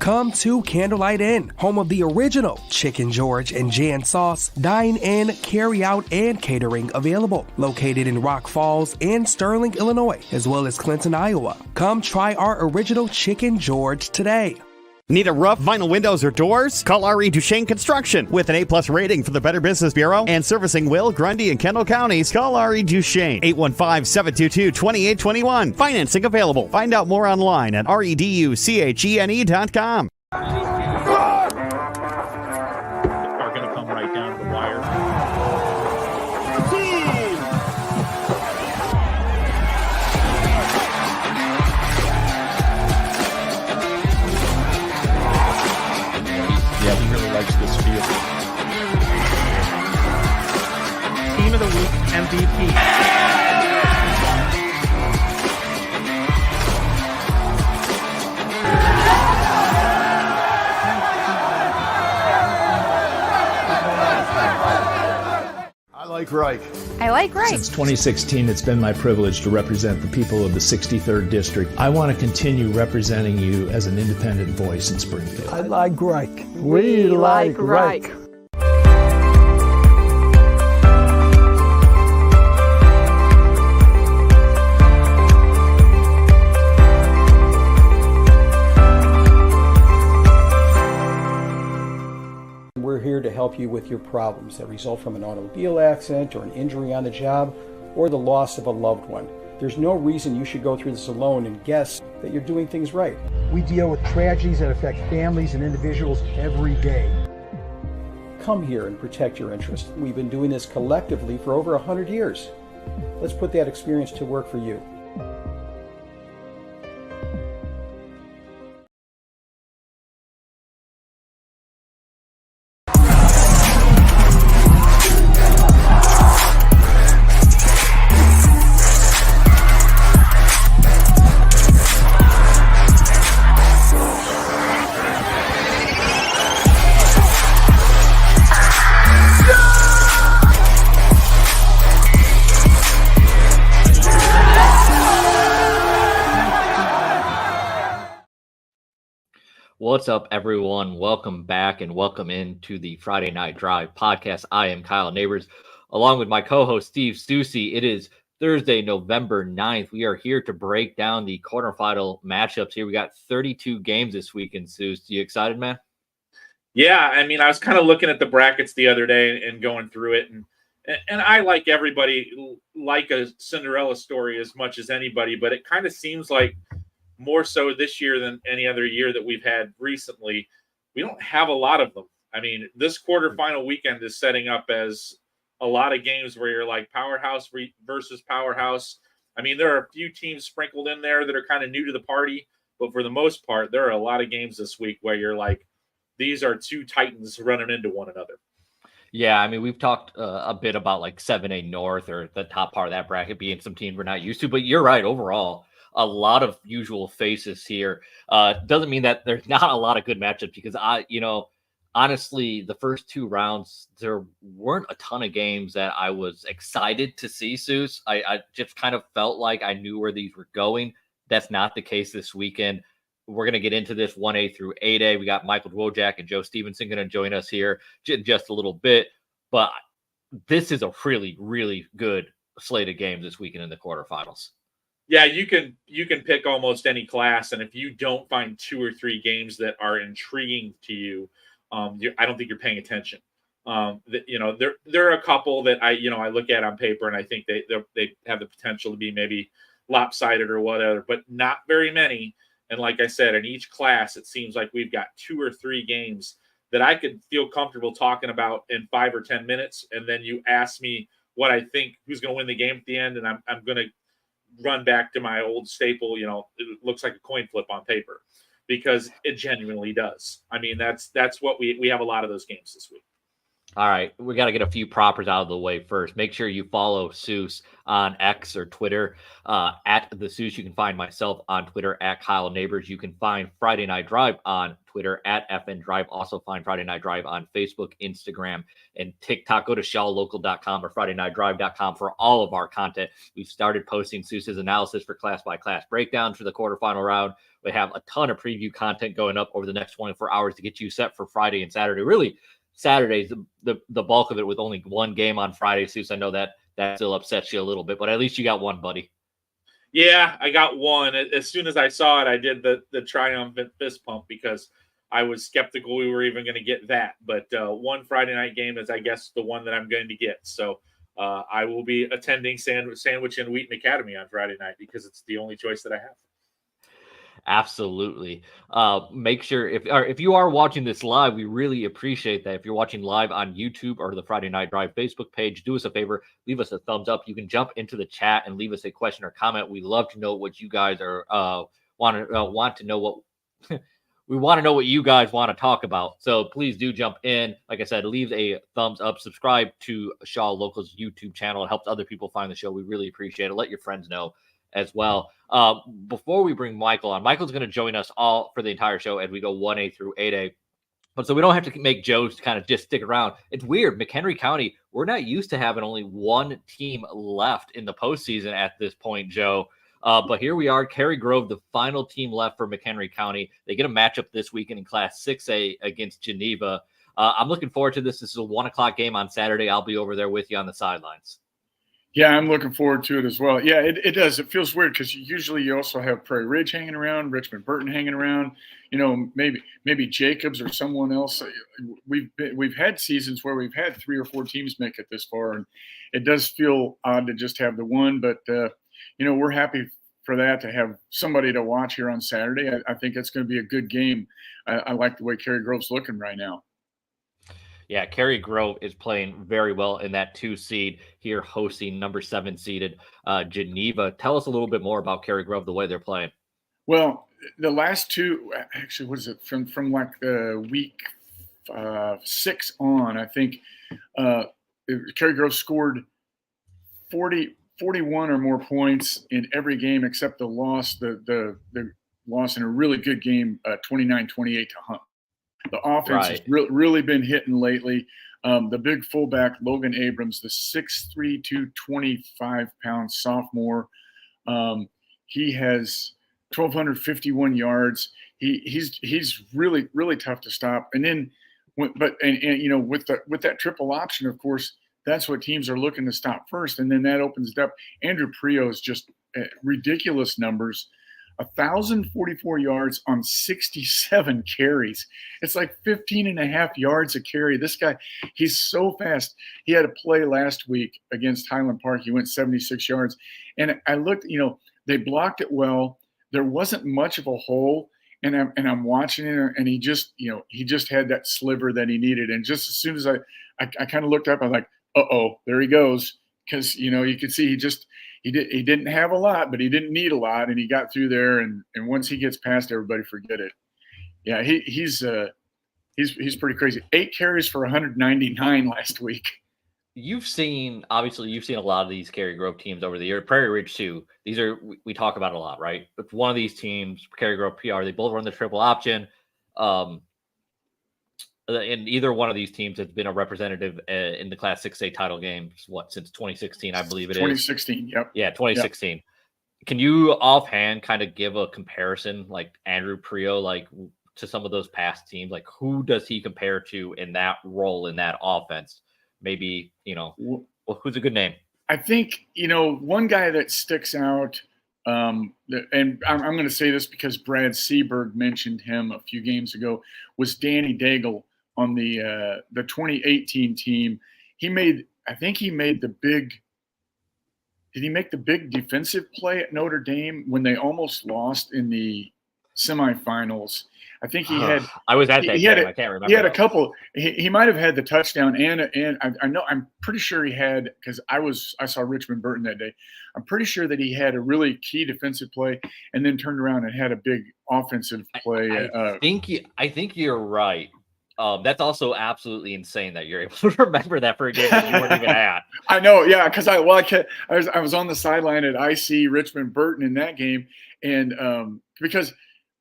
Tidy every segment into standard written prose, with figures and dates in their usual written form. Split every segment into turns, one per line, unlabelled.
Come to Candlelight Inn, home of the original Chicken George and Jan Sauce. Dine in, carry out, and catering available. Located in Rock Falls and Sterling, Illinois, as well as Clinton, Iowa. Come try our original Chicken George today.
Need a roof, vinyl windows, or doors? Call R.E. Duchesne Construction. With an A-plus rating from the Better Business Bureau and servicing Will, Grundy, and Kendall counties, call R.E. Duchesne. 815-722-2821. Financing available. Find out more online at reduchene.com.
Are going to come right down to the wire. Yeah, he really likes this field. Team of the Week MVP.
I like Reich.
I like Reich.
Since 2016, it's been my privilege to represent the people of the 63rd District. I want to continue representing you as an independent voice in Springfield.
I like Reich. We like Reich.
We're here to help you with your problems that result from an automobile accident or an injury on the job or the loss of a loved one. There's no reason you should go through this alone and guess that you're doing things right.
We deal with tragedies that affect families and individuals every day.
Come here and protect your interest. We've been doing this collectively for over 100 years. Let's put that experience to work for you.
What's up, everyone? Welcome back and welcome into the Friday Night Drive podcast. I am Kyle Nabors, along with my co-host, Steve Soucie. It is Thursday, November 9th. We are here to break down the quarterfinal matchups here. We got 32 games this weekend, Souce. You excited, man?
Yeah, I mean, I was kind of looking at the brackets the other day and going through it, and I, like everybody, like a Cinderella story as much as anybody, but it kind of seems like more so this year than any other year that we've had recently, we don't have a lot of them. I mean, this quarterfinal weekend is setting up as a lot of games where you're like powerhouse versus powerhouse. I mean, there are a few teams sprinkled in there that are kind of new to the party, but for the most part, there are a lot of games this week where you're like, these are two titans running into one another.
Yeah, I mean, we've talked a bit about like 7A North or the top part of that bracket being some teams we're not used to, but you're right. Overall, a lot of usual faces here. Doesn't mean that there's not a lot of good matchups because honestly, the first two rounds, there weren't a ton of games that I was excited to see, Souce. I just kind of felt like I knew where these were going. That's not the case this weekend. We're going to get into this 1A through 8A. We got Michael Dwojak and Joe Stevenson going to join us here in just a little bit. But this is a really, really good slate of games this weekend in the quarterfinals.
Yeah, you can pick almost any class, and if you don't find two or three games that are intriguing to you, I don't think you're paying attention. There are a couple that I look at on paper and I think they have the potential to be maybe lopsided or whatever, but not very many. And like I said, in each class, it seems like we've got two or three games that I could feel comfortable talking about in 5 or 10 minutes, and then you ask me what I think, who's going to win the game at the end, and I'm going to run back to my old staple, it looks like a coin flip on paper, because it genuinely does. I mean, that's what we have a lot of those games this week.
All right, we got to get a few propers out of the way first. Make sure you follow Souce on X or Twitter at the Souce. You can find myself on Twitter at Kyle Nabors. You can find Friday Night Drive on Twitter at FN Drive. Also find Friday Night Drive on Facebook, Instagram, and TikTok. Go to shawlocal.com or FridayNightDrive.com for all of our content. We've started posting Souce's analysis for class-by-class breakdowns for the quarterfinal round. We have a ton of preview content going up over the next 24 hours to get you set for Friday and Saturday. Really, Saturday's the bulk of it with only one game on Friday. Soucie, I know that still upsets you a little bit, but at least you got one, buddy.
Yeah, I got one. As soon as I saw it, I did the triumphant fist pump because I was skeptical we were even going to get that. But one Friday night game is, I guess, the one that I'm going to get. So I will be attending Sandwich and Wheaton Academy on Friday night because it's the only choice that I have.
Absolutely. Make sure if you are watching this live, we really appreciate that. If you're watching live on YouTube or the Friday Night Drive Facebook page, do us a favor, leave us a thumbs up. You can jump into the chat and leave us a question or comment. We love to know what you guys are want to know what we want to know what you guys want to talk about. So please do jump in. Like I said, leave a thumbs up, subscribe to Shaw Local's YouTube channel. It helps other people find the show. We really appreciate it. Let your friends know as well. Before we bring Michael on, Michael's going to join us all for the entire show as we go 1A through 8A. But so we don't have to make Joe's kind of just stick around. It's weird. McHenry County, we're not used to having only one team left in the postseason at this point, Joe. But here we are, Cary Grove, the final team left for McHenry County. They get a matchup this weekend in Class 6A against Geneva. I'm looking forward to this. This is a 1 o'clock game on Saturday. I'll be over there with you on the sidelines.
Yeah, I'm looking forward to it as well. Yeah, it does. It feels weird because usually you also have Prairie Ridge hanging around, Richmond Burton hanging around. You know, maybe Jacobs or someone else. We've had seasons where we've had 3 or 4 teams make it this far, and it does feel odd to just have the one. But you know, we're happy for that to have somebody to watch here on Saturday. I think it's going to be a good game. I like the way Cary Grove's looking right now.
Yeah, Cary Grove is playing very well in that 2 seed here, hosting number 7 seeded Geneva. Tell us a little bit more about Cary Grove, the way they're playing.
Well, the last 2, actually, what is it from like week 6 on? I think Cary Grove scored 41 or more points in every game except the loss. The loss in a really good game, 29-28 to Hunt. The offense has really been hitting lately. The big fullback, Logan Abrams, the 6'3", 225-pound sophomore, he has 1,251 yards. He's really, really tough to stop. And then, you know, with that triple option, of course, that's what teams are looking to stop first. And then that opens it up. Andrew Prio's just ridiculous numbers. 1,044 yards on 67 carries. It's like 15 and a half yards a carry. This guy, he's so fast. He had a play last week against Highland Park. He went 76 yards. And I looked, you know, they blocked it well. There wasn't much of a hole. And I'm watching it, and he just had that sliver that he needed. And just as soon as I kind of looked up, I was like, uh-oh, there he goes. Because, you know, you could see he didn't have a lot, but he didn't need a lot, and he got through there. And once he gets past everybody, forget it. Yeah, he's pretty crazy. 8 carries for 199 last week.
You've seen a lot of these Cary Grove teams over the year. Prairie Ridge too. These are we talk about a lot, right? But one of these teams, Cary Grove PR, they both run the triple option. And either one of these teams has been a representative in the Class 6A title games, since 2016, I believe it is.
2016, yep.
Yeah, 2016. Yep. Can you offhand kind of give a comparison, like Andrew Prio, like to some of those past teams? Like, who does he compare to in that role, in that offense? Maybe, you know, who's a good name?
I think, you know, one guy that sticks out, and I'm going to say this because Brad Seberg mentioned him a few games ago, was Danny Daigle on the 2018 team. I think he made the big – did he make the big defensive play at Notre Dame when they almost lost in the semifinals? I think he had –
I was at that game. I can't remember.
He had a couple – he might have had the touchdown, and I know – I'm pretty sure he had – because I saw Richmond Burton that day. I'm pretty sure that he had a really key defensive play and then turned around and had a big offensive play.
I think you're right. That's also absolutely insane that you're able to remember that for a game that you weren't even at.
I know, yeah, because I was on the sideline at IC Richmond Burton in that game, and because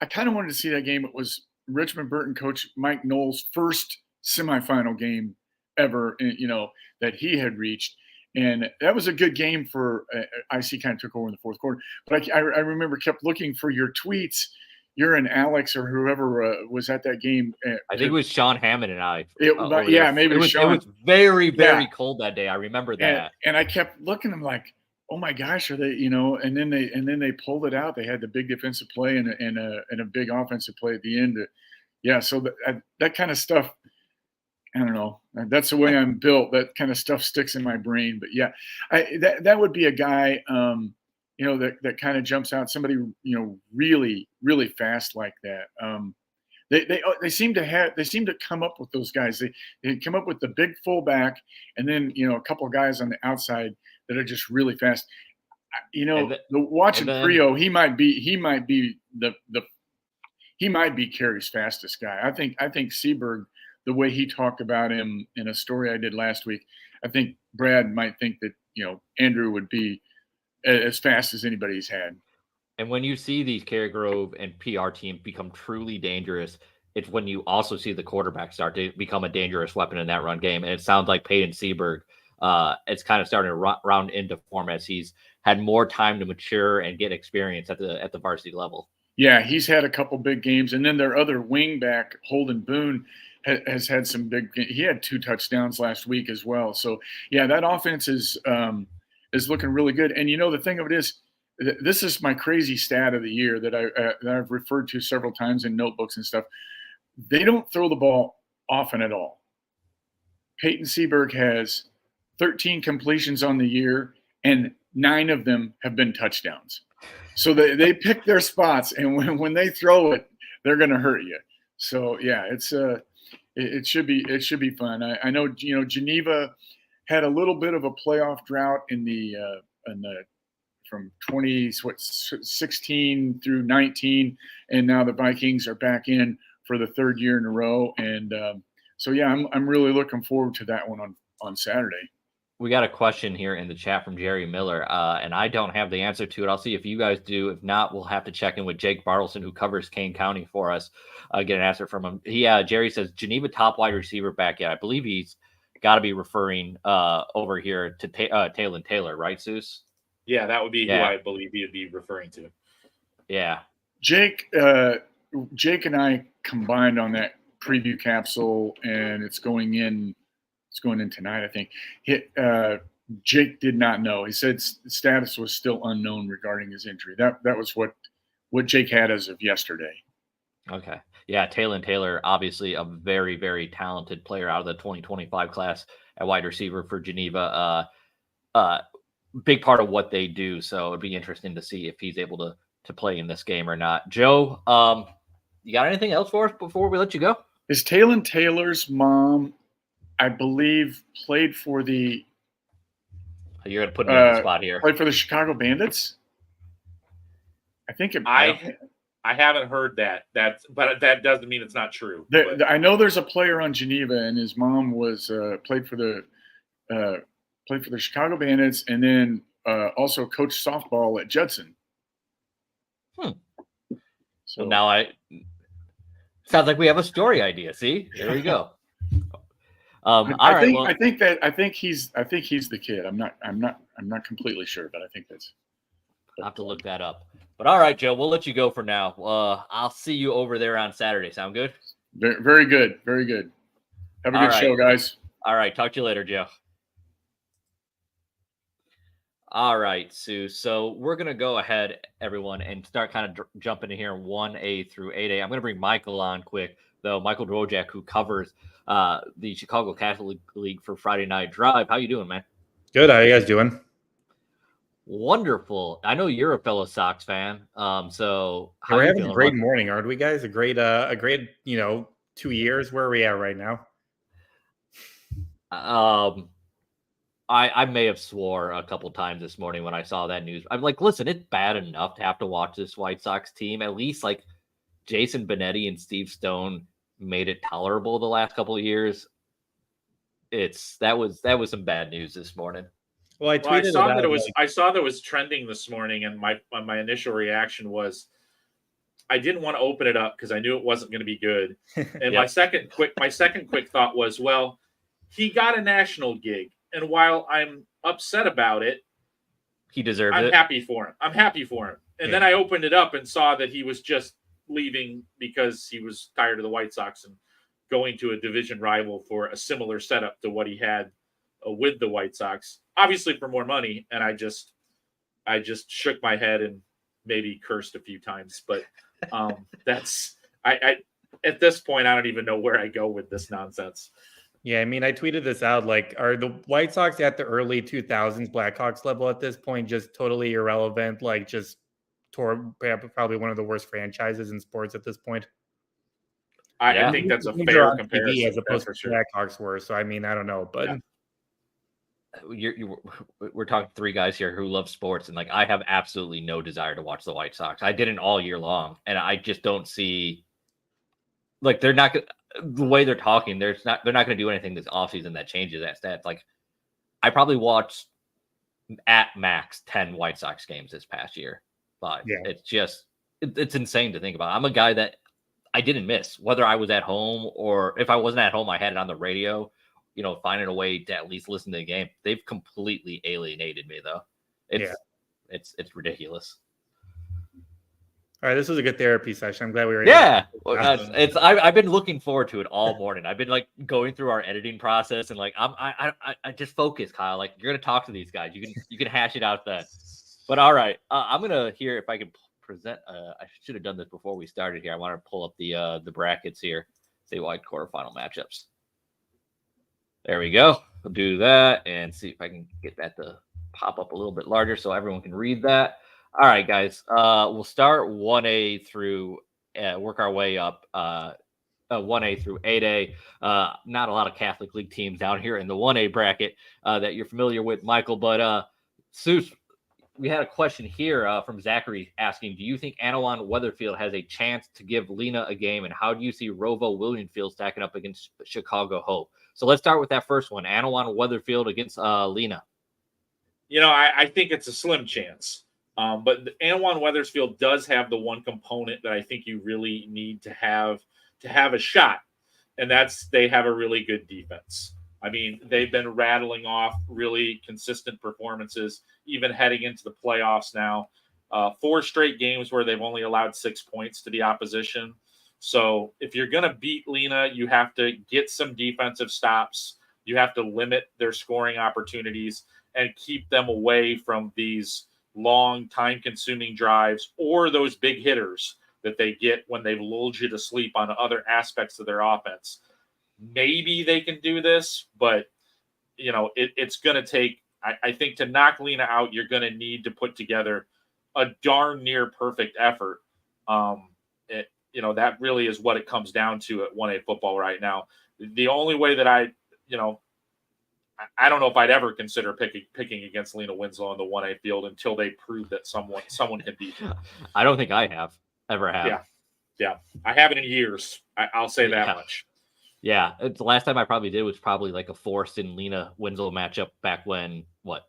I kind of wanted to see that game. It was Richmond Burton coach Mike Knoll's first semifinal game ever, you know, that he had reached, and that was a good game for IC. Kind of took over in the fourth quarter, but I remember kept looking for your tweets. and Alex or whoever was at that game.
I think it was Sean Hammond and I.
Maybe
it was.
Sean.
It was very, very cold that day. I remember that.
And I kept looking. I'm like, oh my gosh, are they? And then they pulled it out. They had the big defensive play and a big offensive play at the end. So that kind of stuff. I don't know. That's the way I'm built. That kind of stuff sticks in my brain. But yeah, that would be a guy. That kind of jumps out. Somebody, really, really fast like that. They seem to come up with those guys. They come up with the big fullback, and then a couple of guys on the outside that are just really fast. Watching Frio, he might be Carey's fastest guy. I think Seaberg, the way he talked about him in a story I did last week, I think Brad might think that Andrew would be as fast as anybody's had.
And when you see these Cary Grove and PR teams become truly dangerous, it's when you also see the quarterback start to become a dangerous weapon in that run game. And it sounds like Peyton Seaberg, it's kind of starting to round into form as he's had more time to mature and get experience at the varsity level.
Yeah, he's had a couple big games. And then their other wingback, Holden Boone, has had some big – he had 2 touchdowns last week as well. So, yeah, that offense is looking really good. And, the thing of it is, this is my crazy stat of the year that I've referred to several times in notebooks and stuff. They don't throw the ball often at all. Peyton Seaberg has 13 completions on the year, and 9 of them have been touchdowns. So they pick their spots, and when they throw it, they're going to hurt you. So yeah, it should be fun. I know Geneva had a little bit of a playoff drought in the from 2016 through 19, and now the Vikings are back in for the 3rd year in a row, and so yeah, I'm really looking forward to that one on Saturday.
We got a question here in the chat from Jerry Miller, and I don't have the answer to it. I'll see if you guys do. If not, we'll have to check in with Jake Bartleson, who covers Kane County for us, get an answer from him. Jerry says, Geneva top wide receiver back. Yeah, I believe he's got to be referring over here to Taylor Taylor, right, Soucie?
Yeah, that would be who I believe he would be referring to.
Yeah.
Jake and I combined on that preview capsule, and it's going in tonight, I think. Jake did not know. He said status was still unknown regarding his injury. That was what Jake had as of yesterday.
Okay. Yeah, Taylor, obviously a very, very talented player out of the 2025 class at wide receiver for Geneva. Big part of what they do, so it'd be interesting to see if he's able to play in this game or not. Joe, you got anything else for us before we let you go?
Is Taylor's mom, I believe, played for the –
You're going to put me on the spot here.
Played for the Chicago Bandits? I think it –
I haven't heard that. But that doesn't mean it's not true.
I know there's a player on Geneva, and his mom was played for the Chicago Bandits, and then also coached softball at Judson.
So now sounds like we have a story idea. See, there we go.
I think he's the kid. I'm not completely sure, but I think that's.
I'll have to look that up. But all right, Joe, we'll let you go for now. I'll see you over there on Saturday. Sound good?
Very, very good. Very good. Have a good show, guys.
All right. Talk to you later, Joe. All right, Sue. So we're going to go ahead, everyone, and start kind of jumping in here 1A through 8A. I'm going to bring Michael on quick, though. Michael Dwojak, who covers the Chicago Catholic League for Friday Night Drive. How you doing, man?
Good. How you guys doing?
Wonderful. I know you're a fellow Sox fan. So how
we're having a great morning, aren't we, guys? A great 2 years. Where are we at right now?
I may have swore a couple times this morning when I saw that news. I'm like, listen, it's bad enough to have to watch this White Sox team. At least like Jason Benetti and Steve Stone made it tolerable the last couple of years. That was some bad news this morning.
Well, I saw that I saw that it was trending this morning, and my initial reaction was I didn't want to open it up because I knew it wasn't going to be good. And my second quick thought was, well, he got a national gig. And while I'm upset about it,
he deserved it.
I'm happy for him. And then I opened it up and saw that he was just leaving because he was tired of the White Sox and going to a division rival for a similar setup to what he had with the White Sox, obviously for more money. And I just shook my head and maybe cursed a few times, but that's I at this point, I don't even know where I go with this nonsense.
Yeah, I mean, I tweeted this out. Like, are the White Sox at the early 2000s Blackhawks level at this point just totally irrelevant? Like, just probably one of the worst franchises in sports at this point.
I think that's a fair comparison,
as opposed to sure. Blackhawks were. So, I mean, I don't know, but
we're talking three guys here who love sports, and like I have absolutely no desire to watch the White Sox. I didn't all year long, and I just don't see like they're not the way they're talking. They're not going to do anything this offseason that changes that stat. Like I probably watched at max 10 White Sox games this past year, but it's just it's insane to think about. I'm a guy that I didn't miss, whether I was at home or if I wasn't at home, I had it on the radio, you know, finding a way to at least listen to the game. They've completely alienated me though. It's ridiculous.
All right, this was a good therapy session. I'm glad we were.
I've been looking forward to it all morning. I've been like going through our editing process and like I just focus, Kyle. Like you're gonna talk to these guys. You can hash it out then. But all right, I'm gonna hear if I can present. I should have done this before we started here. I want to pull up the brackets here. Statewide quarterfinal matchups. There we go. We'll do that and see if I can get that to pop up a little bit larger so everyone can read that. All right, guys. We'll start 1A through work our way up 1A through 8A. Not a lot of Catholic League teams down here in the 1A bracket that you're familiar with, Michael. But Soucie, we had a question here from Zachary asking, do you think Anawan Weatherfield has a chance to give Lena a game? And how do you see Rovo Williamfield stacking up against Chicago Hope? So let's start with that first one. Anawan Weatherfield against Lena.
You know, I think it's a slim chance. But Anawan Wethersfield does have the one component that I think you really need to have a shot, and that's they have a really good defense. I mean, they've been rattling off really consistent performances, even heading into the playoffs now. 4 straight games where they've only allowed 6 points to the opposition. So if you're going to beat Lena, you have to get some defensive stops. You have to limit their scoring opportunities and keep them away from these long time-consuming drives or those big hitters that they get when they've lulled you to sleep on other aspects of their offense. Maybe they can do this, but you know it's going to take. I think to knock Lena out, you're going to need to put together a darn near perfect effort. That really is what it comes down to at 1A football right now. The only way that I don't know if I'd ever consider picking against Lena Winslow on the 1A field until they prove that someone can beat them.
I don't think I ever have.
Yeah. I haven't in years. I'll say that much.
Yeah. The last time I probably did was probably like a Forreston Lena Winslow matchup back when, what?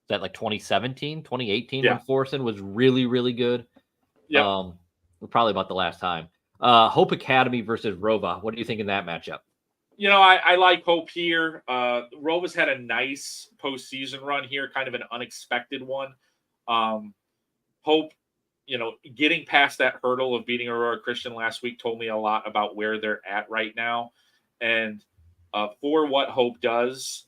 Is that like 2017, 2018 when Forreston was really, really good?
Yeah.
Probably about the last time. Hope Academy versus Rova. What do you think in that matchup?
You know, I like Hope here. Rova's had a nice postseason run here, kind of an unexpected one. Hope, getting past that hurdle of beating Aurora Christian last week told me a lot about where they're at right now. And for what Hope does,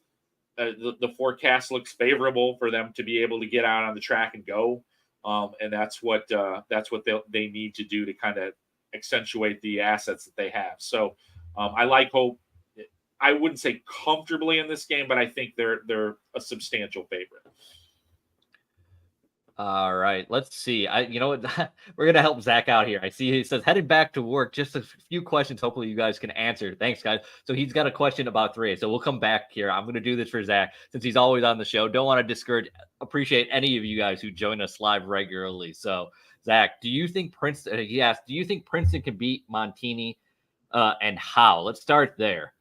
the forecast looks favorable for them to be able to get out on the track and go. And that's what they need to do to kind of accentuate the assets that they have. So I like Hope. I wouldn't say comfortably in this game, but I think they're a substantial favorite.
All right, let's see. We're gonna help Zach out here. I see he says headed back to work. Just a few questions. Hopefully, you guys can answer. Thanks, guys. So he's got a question about 3A. So we'll come back here. I'm gonna do this for Zach since he's always on the show. Don't want to discourage. Appreciate any of you guys who join us live regularly. So Zach, do you think Princeton? He asked, do you think Princeton can beat Montini, and how? Let's start there.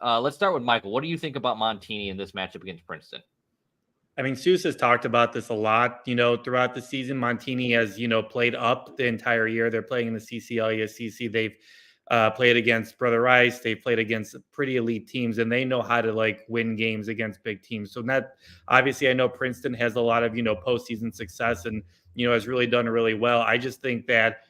Let's start with Michael. What do you think about Montini in this matchup against Princeton?
I mean, Soucie has talked about this a lot, throughout the season. Montini has, played up the entire year. They're playing in the CCL, ESCC. They've played against Brother Rice. They played against pretty elite teams, and they know how to like win games against big teams. So that obviously, I know Princeton has a lot of postseason success, and has really done really well. I just think that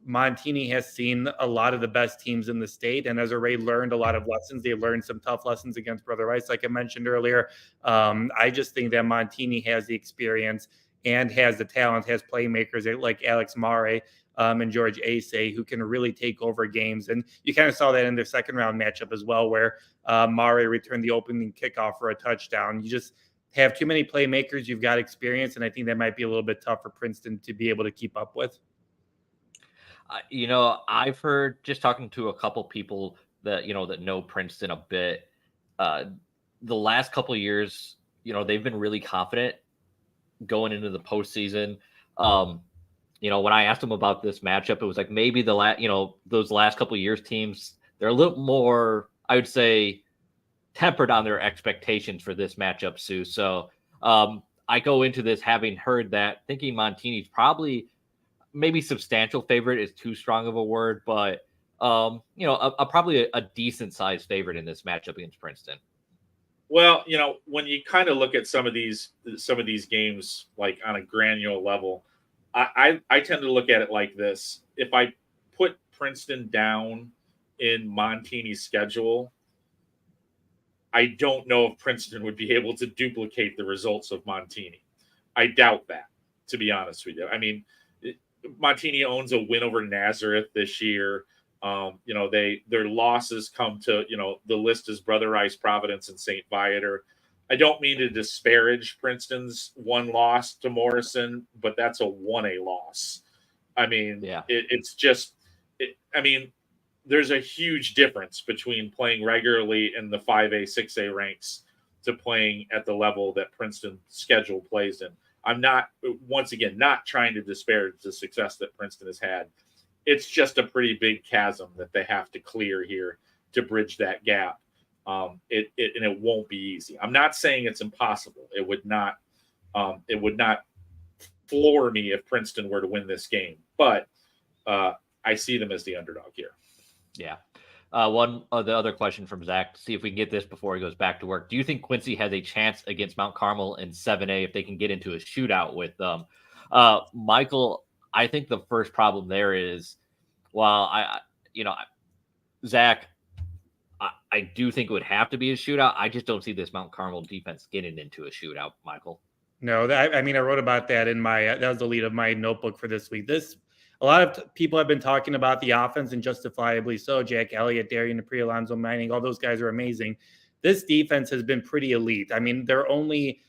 Montini has seen a lot of the best teams in the state and has already learned a lot of lessons. They learned some tough lessons against Brother Rice, like I mentioned earlier. I just think that Montini has the experience and has the talent, has playmakers like Alex Mare and George Ase, who can really take over games. And you kind of saw that in their second round matchup as well, where Mare returned the opening kickoff for a touchdown. You just have too many playmakers. You've got experience, and I think that might be a little bit tough for Princeton to be able to keep up with.
I've heard, just talking to a couple people that that know Princeton a bit, the last couple of years, they've been really confident going into the postseason. When I asked them about this matchup, it was like maybe those last couple of years teams, they're a little more, I would say, tempered on their expectations for this matchup, Sue. So I go into this having heard that, thinking Montini's probably, maybe substantial favorite is too strong of a word, but probably a decent sized favorite in this matchup against Princeton.
Well, when you kind of look at some of these games, like on a granular level, I tend to look at it like this. If I put Princeton down in Montini's schedule, I don't know if Princeton would be able to duplicate the results of Montini. I doubt that, to be honest with you. I mean, Montini owns a win over Nazareth this year. Their losses come to, the list is Brother Rice, Providence, and St. Viator. I don't mean to disparage Princeton's one loss to Morrison, but that's a 1A loss. I mean,
yeah.
There's a huge difference between playing regularly in the 5A, 6A ranks to playing at the level that Princeton's schedule plays in. I'm not trying to disparage the success that Princeton has had. It's just a pretty big chasm that they have to clear here to bridge that gap. It won't be easy. I'm not saying it's impossible. It would not floor me if Princeton were to win this game, but I see them as the underdog here.
Yeah. The other question from Zach, see if we can get this before he goes back to work. Do you think Quincy has a chance against Mount Carmel in 7A if they can get into a shootout with them? Michael, I think the first problem there is, Zach, I do think it would have to be a shootout. I just don't see this Mount Carmel defense getting into a shootout, Michael.
No, I wrote about that in that was the lead of my notebook for this week. A lot of people have been talking about the offense, and justifiably so. Jack Elliott, Darian Dupree, Alonzo Manning, all those guys are amazing. This defense has been pretty elite. I mean, their only,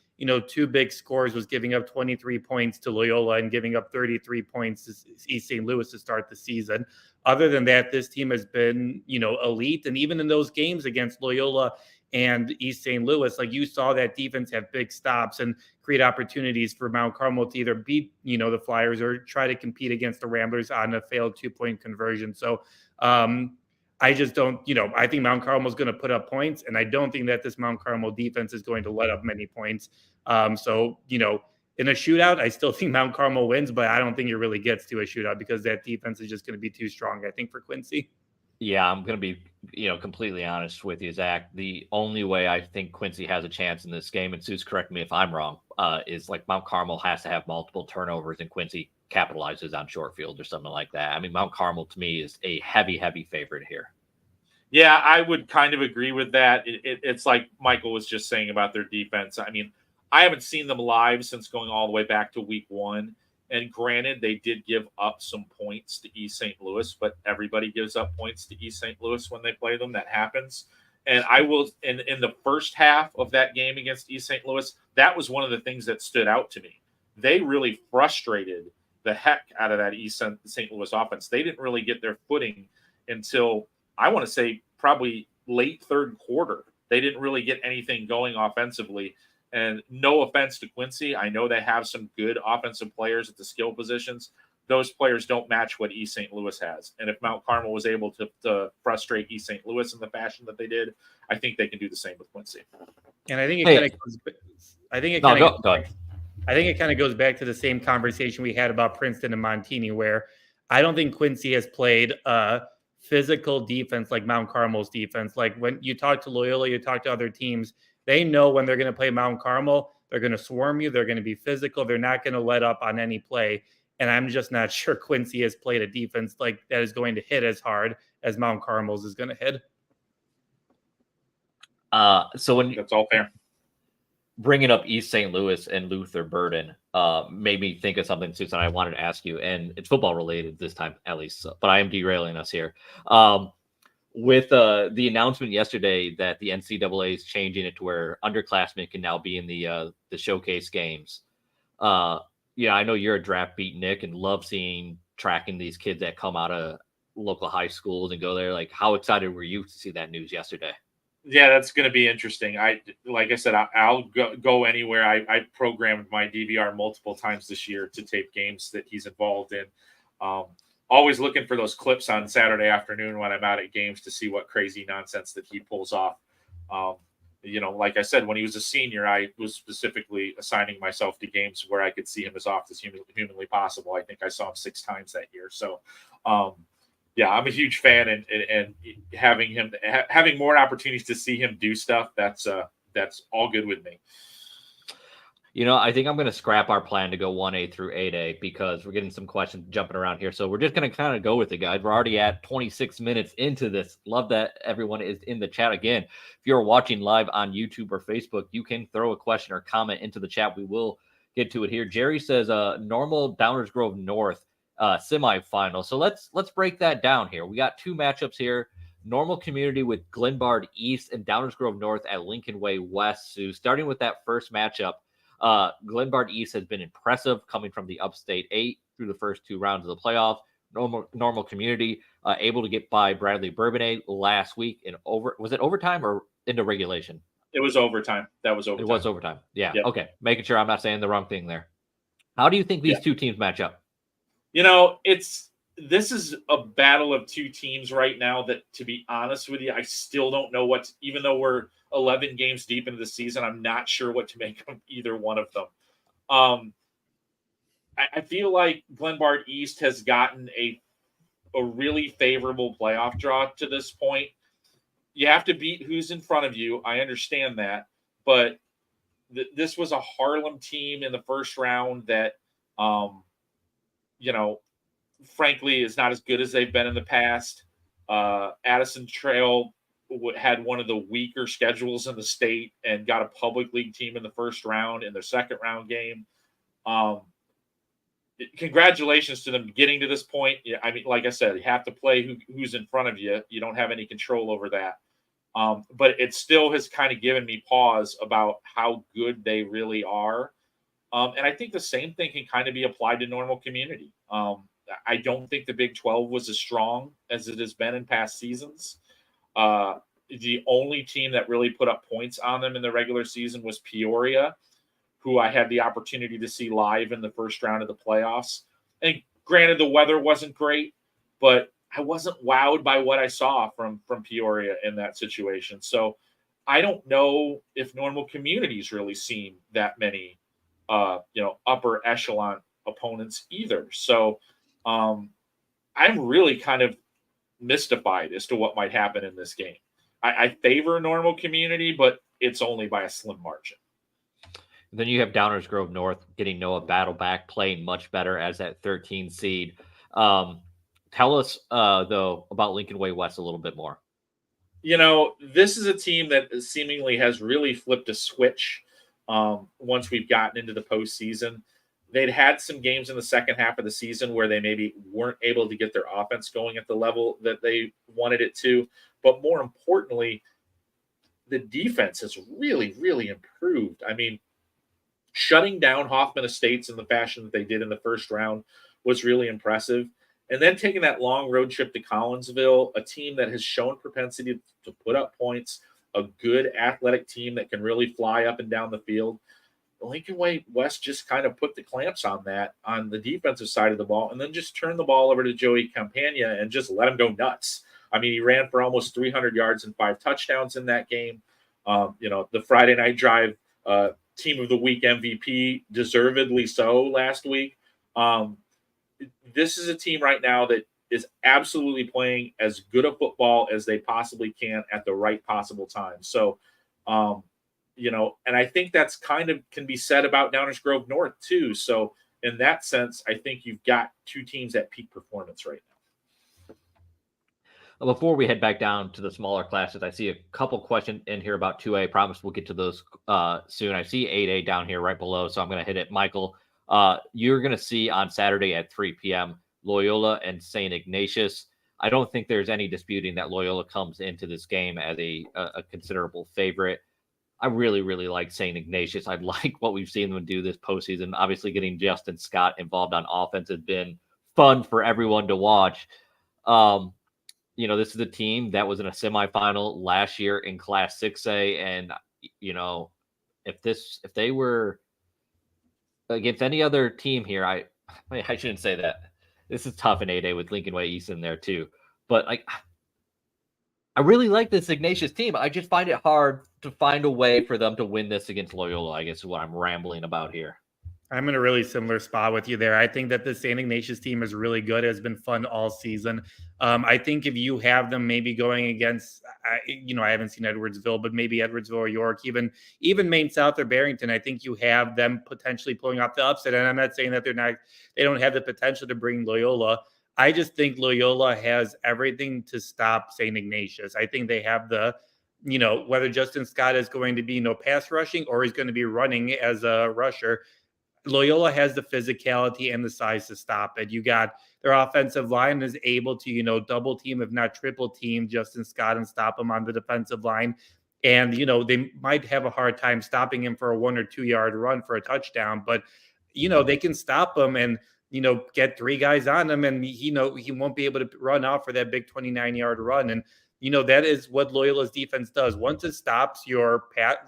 two big scores was giving up 23 points to Loyola and giving up 33 points to East St. Louis to start the season. Other than that, this team has been, elite. And even in those games against Loyola and East St. Louis, like you saw that defense have big stops and create opportunities for Mount Carmel to either beat, the Flyers or try to compete against the Ramblers on a failed 2-point conversion. So I just don't, I think Mount Carmel is going to put up points, and I don't think that this Mount Carmel defense is going to let up many points. In a shootout, I still think Mount Carmel wins, but I don't think it really gets to a shootout because that defense is just going to be too strong, I think, for Quincy.
Yeah, I'm going to be, completely honest with you, Zach. The only way I think Quincy has a chance in this game, and Sue's correct me if I'm wrong, is like Mount Carmel has to have multiple turnovers and Quincy capitalizes on short field or something like that. I mean, Mount Carmel to me is a heavy, heavy favorite here.
Yeah, I would kind of agree with that. It's like Michael was just saying about their defense. I mean, I haven't seen them live since going all the way back to week 1. And granted, they did give up some points to East St. Louis, but everybody gives up points to East St. Louis when they play them. That happens. And I will, in the first half of that game against East St. Louis, that was one of the things that stood out to me. They really frustrated the heck out of that East St. Louis offense. They didn't really get their footing until, I want to say, probably late third quarter. They didn't really get anything going offensively. And no offense to Quincy, I know they have some good offensive players at the skill positions. Those players don't match what East St. Louis has. And if Mount Carmel was able to frustrate East St. Louis in the fashion that they did, I think they can do the same with Quincy.
And I think it kind of goes back to the same conversation we had about Princeton and Montini, where I don't think Quincy has played a physical defense like Mount Carmel's defense. Like when you talk to Loyola, you talk to other teams, they know when they're going to play Mount Carmel, they're going to swarm you, they're going to be physical, they're not going to let up on any play. And I'm just not sure Quincy has played a defense like that is going to hit as hard as Mount Carmel's is going to hit.
So when
that's all fair.
Bringing up East St. Louis and Luther Burden made me think of something, Susan, I wanted to ask you, and it's football related this time, at least, but I am derailing us here. With the announcement yesterday that the NCAA is changing it to where underclassmen can now be in the showcase games. Yeah, I know you're a draft beat, Nick, and love tracking these kids that come out of local high schools and go there. Like, how excited were you to see that news yesterday?
Yeah, that's going to be interesting. Like I said, I'll go anywhere. I programmed my DVR multiple times this year to tape games that he's involved in. Always looking for those clips on Saturday afternoon when I'm out at games to see what crazy nonsense that he pulls off. Like I said, when he was a senior, I was specifically assigning myself to games where I could see him as often as humanly possible. I think I saw him 6 times that year. So, yeah, I'm a huge fan, and having more opportunities to see him do stuff, that's all good with me.
I think I'm going to scrap our plan to go 1A through 8A because we're getting some questions jumping around here. So we're just going to kind of go with it, guys. We're already at 26 minutes into this. Love that everyone is in the chat. Again, if you're watching live on YouTube or Facebook, you can throw a question or comment into the chat. We will get to it here. Jerry says normal Downers Grove North semifinal. So let's break that down here. We got 2 matchups here. Normal Community with Glenbard East and Downers Grove North at Lincoln Way West. So starting with that first matchup, Glenbard East has been impressive coming from the Upstate 8 through the first 2 rounds of the playoff. Normal Community able to get by Bradley Bourbonnais last week was it overtime or into regulation?
It was overtime. That was overtime.
It was overtime. Yeah.
Yep.
Okay. Making sure I'm not saying the wrong thing there. How do you think these 2 teams match up?
This is a battle of 2 teams right now that, to be honest with you, I still don't know even though we're 11 games deep into the season, I'm not sure what to make of either one of them. I feel like Glenbard East has gotten a really favorable playoff draw to this point. You have to beat who's in front of you. I understand that, but this was a Harlem team in the first round that, frankly, is not as good as they've been in the past. Addison Trail had one of the weaker schedules in the state and got a public league team in the first round in their second round game. Congratulations to them getting to this point. I mean, like I said, you have to play who's in front of you. You don't have any control over that. But it still has kind of given me pause about how good they really are. And I think the same thing can kind of be applied to Normal Community. I don't think the Big 12 was as strong as it has been in past seasons. The only team that really put up points on them in the regular season was Peoria, who I had the opportunity to see live in the first round of the playoffs. And granted, the weather wasn't great, but I wasn't wowed by what I saw from Peoria in that situation. So I don't know if Normal Community's really seen that many, upper echelon opponents either. So I'm really kind of mystified as to what might happen in this game. I favor Normal Community, but it's only by a slim margin.
Then you have Downers Grove North getting Noah Battleback, playing much better as that 13 seed. Tell us, though, about Lincoln Way West a little bit more.
This is a team that seemingly has really flipped a switch once we've gotten into the postseason. They'd had some games in the second half of the season where they maybe weren't able to get their offense going at the level that they wanted it to. But more importantly, the defense has really, really improved. I mean, shutting down Hoffman Estates in the fashion that they did in the first round was really impressive. And then taking that long road trip to Collinsville, a team that has shown propensity to put up points, a good athletic team that can really fly up and down the field. Lincoln Way West just kind of put the clamps on that on the defensive side of the ball and then just turned the ball over to Joey Campagna and just let him go nuts. I mean, he ran for almost 300 yards and 5 touchdowns in that game. The Friday night drive team of the week MVP, deservedly so last week. this is a team right now that is absolutely playing as good a football as they possibly can at the right possible time. So, and I think that's kind of can be said about Downers Grove North too. So in that sense, I think you've got two teams at peak performance right now.
Before we head back down to the smaller classes, I see a couple questions in here about 2A. I promise we'll get to those soon. I see 8A down here right below, so I'm going to hit it. Michael, you're going to see on Saturday at 3 p.m. Loyola and St. Ignatius. I don't think there's any disputing that Loyola comes into this game as a considerable favorite. I really, really like St. Ignatius. I like what we've seen them do this postseason. Obviously, getting Justin Scott involved on offense has been fun for everyone to watch. This is a team that was in a semifinal last year in Class 6A, and if they were against any other team here, I shouldn't say that. This is tough in 8A with Lincoln Way East in there too. But I really like this Ignatius team. I just find it hard to find a way for them to win this against Loyola, I guess is what I'm rambling about here.
I'm in a really similar spot with you there. I think that the St. Ignatius team is really good. It has been fun all season. I think if you have them maybe going against, I haven't seen Edwardsville, but maybe Edwardsville or York, even Maine South or Barrington, I think you have them potentially pulling off the upset. And I'm not saying that they don't have the potential to bring Loyola. I just think Loyola has everything to stop St. Ignatius. I think they have whether Justin Scott is going to be pass rushing or he's going to be running as a rusher, Loyola has the physicality and the size to stop it. You got their offensive line is able to, double team, if not triple team, Justin Scott and stop him on the defensive line. And, they might have a hard time stopping him for a 1 or 2 yard run for a touchdown, but, they can stop him and, get 3 guys on him and, he won't be able to run out for that big 29-yard run. And, that is what Loyola's defense does. Once it stops your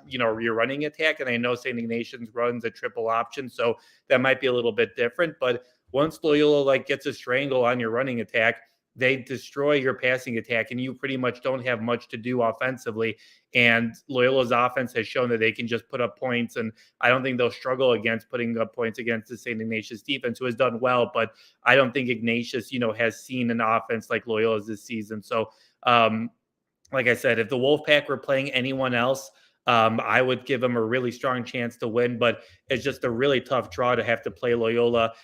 your running attack, and I know St. Ignatius runs a triple option, so that might be a little bit different. But once Loyola gets a strangle on your running attack, they destroy your passing attack, and you pretty much don't have much to do offensively. And Loyola's offense has shown that they can just put up points, and I don't think they'll struggle against putting up points against the St. Ignatius defense, who has done well. But I don't think Ignatius, has seen an offense like Loyola's this season. So, like I said, if the Wolfpack were playing anyone else, I would give them a really strong chance to win, but it's just a really tough draw to have to play Loyola.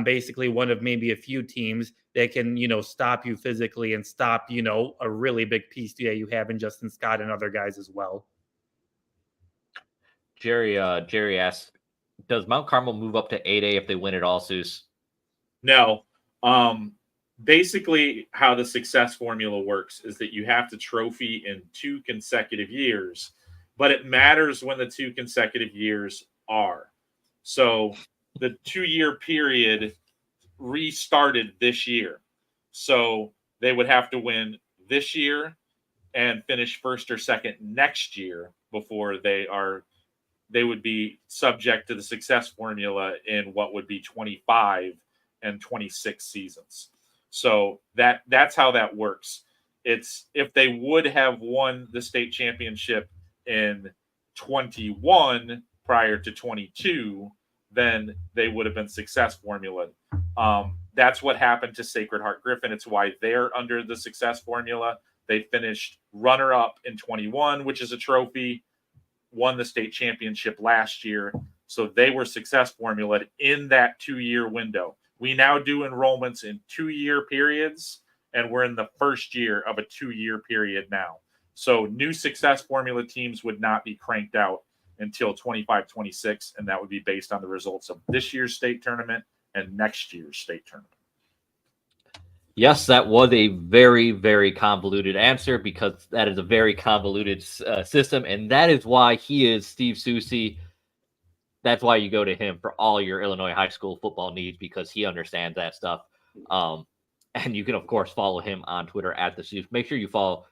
Basically one of maybe a few teams that can, stop you physically and stop, a really big piece that you have in Justin Scott and other guys as well.
Jerry asks, does Mount Carmel move up to 8A if they win it all, Souce?
No. Basically, how the success formula works is that you have to trophy in 2 consecutive years, but it matters when the 2 consecutive years are. So the 2-year period restarted this year. So they would have to win this year and finish first or second next year before they would be subject to the success formula in what would be 25 and 26 seasons. So that's how that works. It's if they would have won the state championship in 21 prior to 22, then they would have been success formula. That's what happened to Sacred Heart Griffin. It's why they're under the success formula. They finished runner-up in 21, which is a trophy, won the state championship last year. So they were success formula in that 2-year window. We now do enrollments in 2-year periods, and we're in the first year of a 2-year period now. So new success formula teams would not be cranked out until 25-26, and that would be based on the results of this year's state tournament and next year's state tournament.
Yes, that was a very, very convoluted answer because that is a very convoluted system, and that is why he is Steve Soucie. That's why you go to him for all your Illinois high school football needs because he understands that stuff. And you can, of course, follow him on Twitter at the Souce. Make sure you follow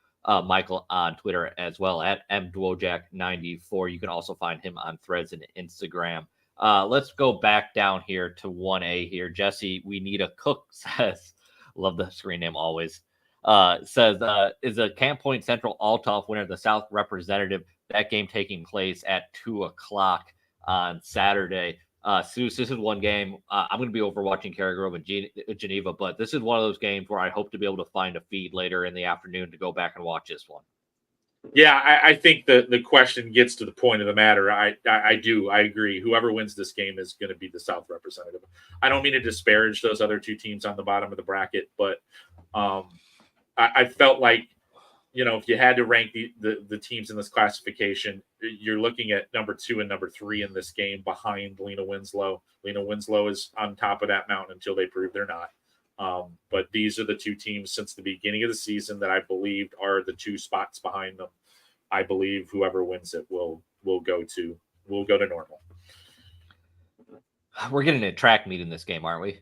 Michael on Twitter as well at mdwojak94. You can also find him on Threads and Instagram. Let's go back down here to 1A here. Jesse, we need a cook says, love the screen name always, says, is a Camp Point Central Althoff winner the South representative? That game taking place at 2:00 on Saturday. Souce, this is one game. I'm going to be over watching Cary Grove and Geneva, but this is one of those games where I hope to be able to find a feed later in the afternoon to go back and watch this one.
Yeah, I think the question gets to the point of the matter. I agree. Whoever wins this game is going to be the South representative. I don't mean to disparage those other two teams on the bottom of the bracket, but I felt like, if you had to rank the teams in this classification, you're looking at number 2 and number 3 in this game behind Lena Winslow. Lena Winslow is on top of that mountain until they prove they're not. But these are the two teams since the beginning of the season that I believed are the 2 spots behind them. I believe whoever wins it will go to normal.
We're getting a track meet in this game, aren't we?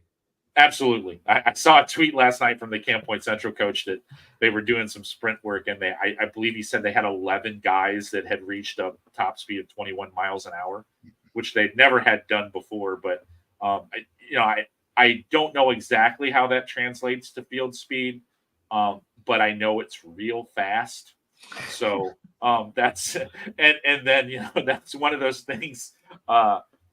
Absolutely. I saw a tweet last night from the Camp Point Central coach that they were doing some sprint work, and I believe he said they had 11 guys that had reached a top speed of 21 miles an hour, which they'd never had done before. But I don't know exactly how that translates to field speed, but I know it's real fast. So that's and then that's one of those things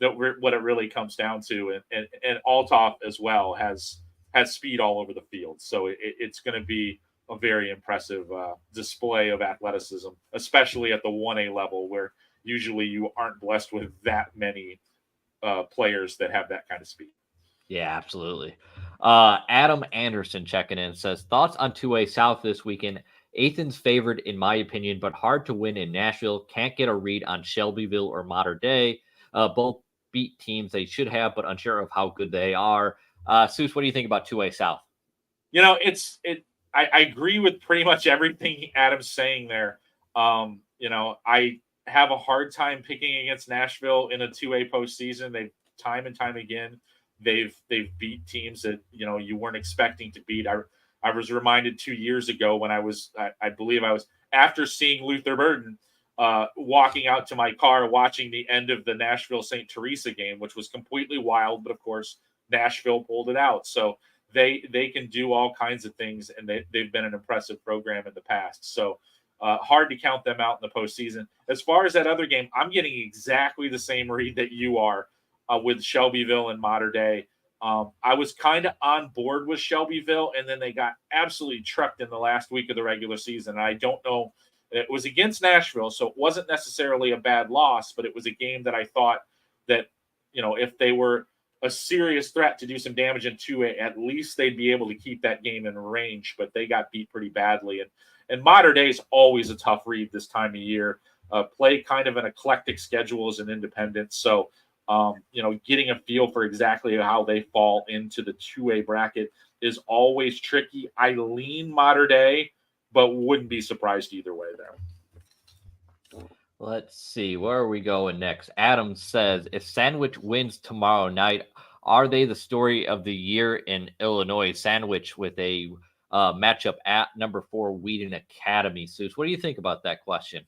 what it really comes down to, and Althoff as well has speed all over the field. So it's going to be a very impressive display of athleticism, especially at the 1A level, where usually you aren't blessed with that many players that have that kind of speed.
Yeah, absolutely. Adam Anderson checking in says, thoughts on 2A South this weekend? Athens favored in my opinion, but hard to win in Nashville. Can't get a read on Shelbyville or Mater Dei. Both beat teams they should have, but unsure of how good they are. Souce, what do you think about 2A South?
I agree with pretty much everything Adam's saying there. I have a hard time picking against Nashville in a 2A postseason. They've time and time again, they've beat teams that, you weren't expecting to beat. I was reminded 2 years ago when I believe I was after seeing Luther Burden, walking out to my car, watching the end of the Nashville St. Teresa game, which was completely wild. But of course, Nashville pulled it out. So they can do all kinds of things, and they've been an impressive program in the past. So hard to count them out in the postseason. As far as that other game, I'm getting exactly the same read that you are with Shelbyville and Mater Dei. I was kind of on board with Shelbyville, and then they got absolutely trucked in the last week of the regular season. And I don't know. It was against Nashville, so it wasn't necessarily a bad loss, but it was a game that I thought that, if they were a serious threat to do some damage in 2A, at least they'd be able to keep that game in range, but they got beat pretty badly. And Mater Dei is always a tough read this time of year. Play kind of an eclectic schedule as an independent. So, getting a feel for exactly how they fall into the 2A bracket is always tricky. I lean Mater Dei, but wouldn't be surprised either way there.
Let's see. Where are we going next? Adam says, if Sandwich wins tomorrow night, are they the story of the year in Illinois? Sandwich with a matchup at number 4 Wheaton Academy. Souce, what do you think about that question?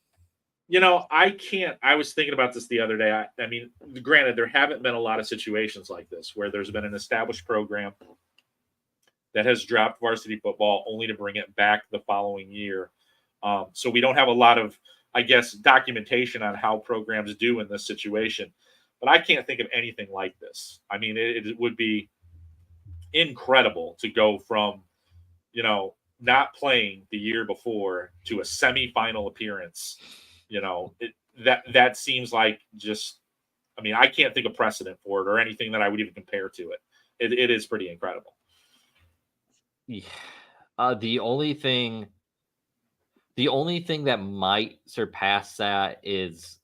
I was thinking about this the other day. I mean, granted, there haven't been a lot of situations like this where there's been an established program that has dropped varsity football only to bring it back the following year. So we don't have a lot of, documentation on how programs do in this situation. But I can't think of anything like this. I mean, it would be incredible to go from, not playing the year before to a semifinal appearance. That seems like I can't think of precedent for it or anything that I would even compare to it. It is pretty incredible.
Yeah. The only thing that might surpass that is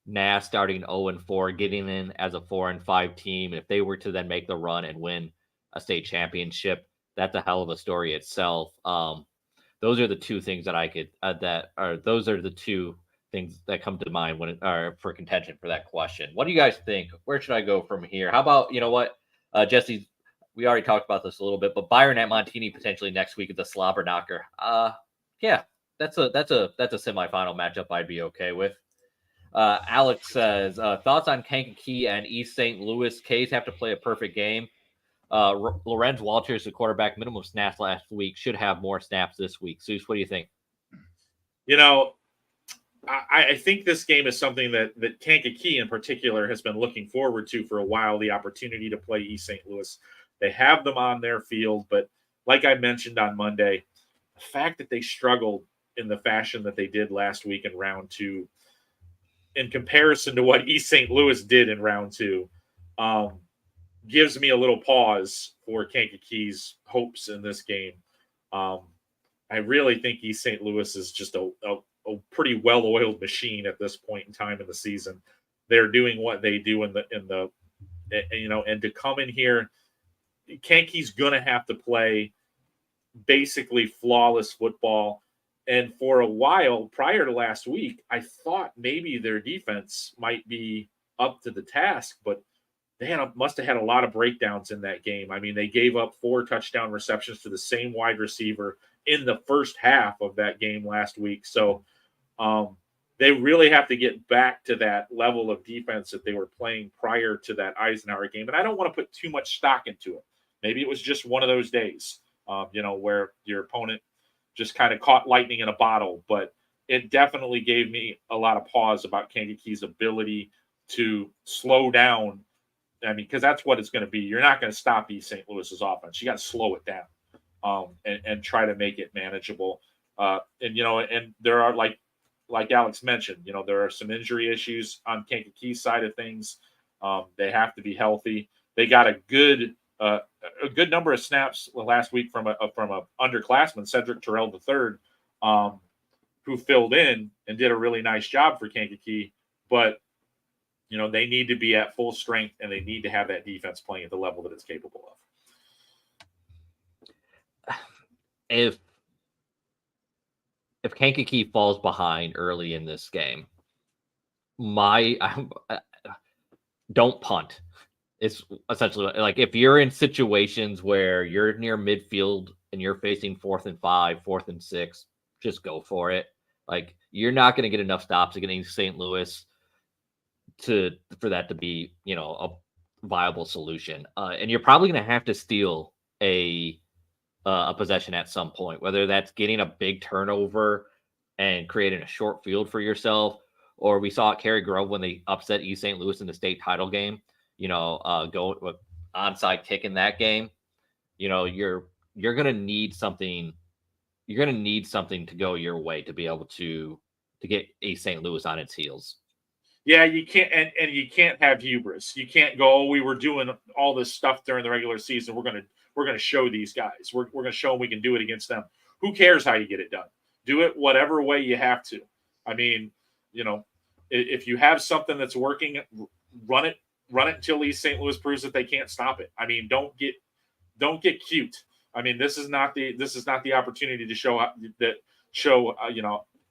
NAS starting 0-4, getting in as a 4-5 team. If they were to then make the run and win a state championship, that's a hell of a story itself. Those are the two things that I could those are the two things that come to mind when for contention for that question. What do you guys think? Where should I go from here? How about, Jesse, we already talked about this a little bit, but Byron at Montini potentially next week at the Slobber Knocker. Yeah, that's a semifinal matchup I'd be okay with. Alex says, thoughts on Kankakee and East St. Louis. K's have to play a perfect game. Lorenz Walters, the quarterback, minimum snaps last week, should have more snaps this week. Souce, what do you think?
I think this game is something that Kankakee in particular has been looking forward to for a while, the opportunity to play East St. Louis. They have them on their field, but like I mentioned on Monday, the fact that they struggled in the fashion that they did last week in round 2, in comparison to what East St. Louis did in round 2, gives me a little pause for Kankakee's hopes in this game. I really think East St. Louis is just a pretty well-oiled machine at this point in time in the season. They're doing what they do in the and to come in here, Kankakee's going to have to play basically flawless football. And for a while prior to last week, I thought maybe their defense might be up to the task, but they must have had a lot of breakdowns in that game. I mean, they gave up 4 touchdown receptions to the same wide receiver in the first half of that game last week. So they really have to get back to that level of defense that they were playing prior to that Eisenhower game. And I don't want to put too much stock into it. Maybe it was just one of those days, where your opponent just kind of caught lightning in a bottle. But it definitely gave me a lot of pause about Kankakee's ability to slow down. I mean, because that's what it's going to be. You're not going to stop East St. Louis's offense. You got to slow it down and try to make it manageable. And there are, like Alex mentioned, there are some injury issues on Kankakee's side of things. They have to be healthy. They got a good number of snaps last week from a underclassman, Cedric Terrell III, who filled in and did a really nice job for Kankakee. But they need to be at full strength, and they need to have that defense playing at the level that it's capable of.
If Kankakee falls behind early in this game, don't punt. It's essentially like if you're in situations where you're near midfield and you're facing 4th and 5, 4th and 6, just go for it. Like, you're not going to get enough stops against St. Louis for that to be, a viable solution. And you're probably going to have to steal a possession at some point, whether that's getting a big turnover and creating a short field for yourself, or we saw at Cary Grove when they upset East St. Louis in the state title game, go with onside kick in that game. You're going to need something. You're going to need something to go your way to be able to get East St. Louis on its heels.
Yeah, you can't, and you can't have hubris. You can't go, we were doing all this stuff during the regular season. We're gonna show these guys. We're gonna show them we can do it against them. Who cares how you get it done? Do it whatever way you have to. I mean, if you have something that's working, run it until East St. Louis proves that they can't stop it. I mean, don't get cute. I mean, this is not the opportunity to show